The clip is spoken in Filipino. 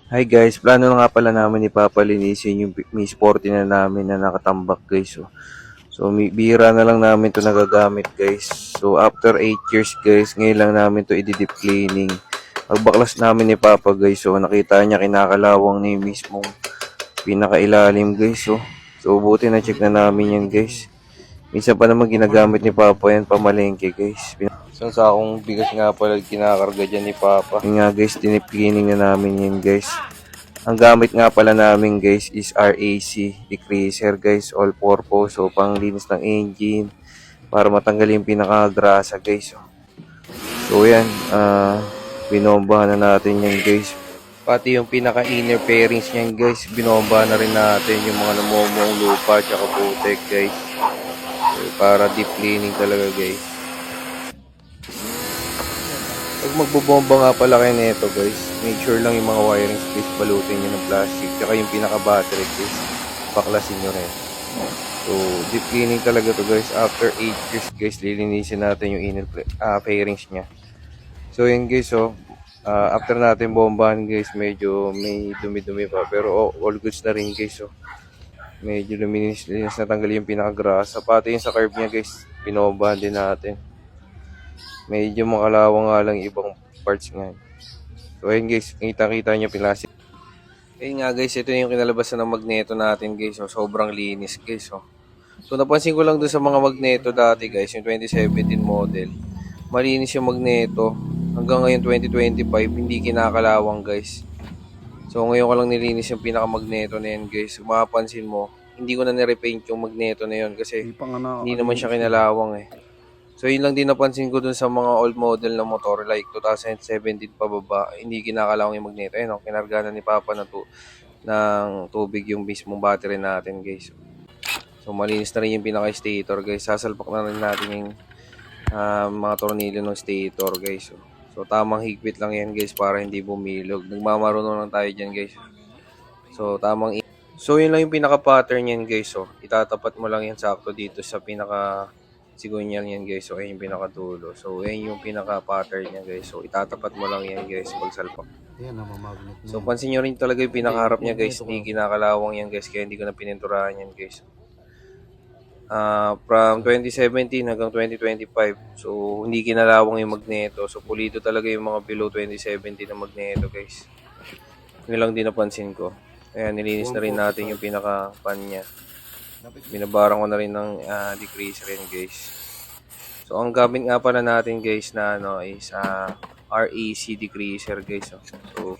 Hi guys, plano na nga pala namin ni Papa linisin yung May Sporty na namin na nakatambak guys. Bihira na lang namin to nagagamit guys. So after 8 years guys, ngayon lang namin to i-deep cleaning. Pagbaklas namin ni Papa guys, so nakita niya kinakalawang na yung mismong pinakailalim guys. So buti na check na namin yan guys. Minsan pa naman ginagamit ni Papa yan pamalengke guys. Isang sakong bigas nga pala kinakarga dyan ni Papa. Yun nga guys, dinip cleaning na namin yan guys. Ang gamit nga pala namin guys is RAC degreaser guys, all purpose. So panglinis ng engine para matanggal yung pinakagrasa guys. So yan, binombahan na natin yan guys. Pati yung pinaka inner fairings niyan guys, binombahan na rin natin yung mga namumuong lupa at putek guys. So, para deep cleaning talaga guys. Pag magbobomba nga pala kayo nito guys, make sure lang yung mga wiring space balutin nyo ng plastic. Tsaka yung pinaka-battery guys, baklasin nyo rin. So, deep cleaning talaga to guys. After 8 years guys, lilinisin natin yung inner fairings nya. So, yun guys, after natin bombahan guys, medyo may dumi-dumi pa. Pero all goods na rin guys. Medyo luminis natanggal yung pinaka-grasa. Pati yung sa curve nya guys, binombahan din natin. Medyo makalawang nga lang ibang parts nga. So ayun guys, kita-kita nyo plastic. Ayun nga guys, ito yung kinalabasan ng magneto natin guys. Sobrang linis guys. So napansin ko lang dun sa mga magneto dati guys, yung 2017 model. Malinis yung magneto. Hanggang ngayon 2025, hindi kinakalawang guys. So ngayon ko lang nilinis yung pinakamagneto na yan guys. Kung mapapansin mo, hindi ko na nirepaint yung magneto na yun kasi hindi naman siya kinalawang eh. So yun lang din napansin ko dun sa mga old model na motor like 2017 pababa, hindi kinakalawang yung magneto. Ayun, kinarga na ni Papa ng tubig yung mismong battery natin guys. So malinis na rin yung pinaka-stator guys. Sasalpak na rin natin yung mga tornilyo ng stator guys. So tamang higpit lang yan guys para hindi bumilog. Nagmamarunong lang tayo dyan guys. So So yun lang yung pinaka-pattern yan guys. Itatapat mo lang yan sakto dito sa pinaka sigunyal yan guys. So ayun yung pinaka-dulo. So ayun yung pinaka-pattern yan guys. So itatapat mo lang yan guys pag salpak. Ayan, namamagnet na. So pansin nyo rin talaga yung pinakaharap niya guys. Hindi kinakalawang yan guys. Kaya hindi ko na pininturahan yan guys. From 2017 hanggang 2025. So hindi kinalawang yung magneto. So pulido talaga yung mga below 2017 na magneto guys. Yun lang din napansin ko. Kaya nilinis na rin natin yung pinaka-pan niya. Binabarang ko na rin ng decreaser rin guys. So ang gamit nga pala natin guys na is RAC decreaser guys. So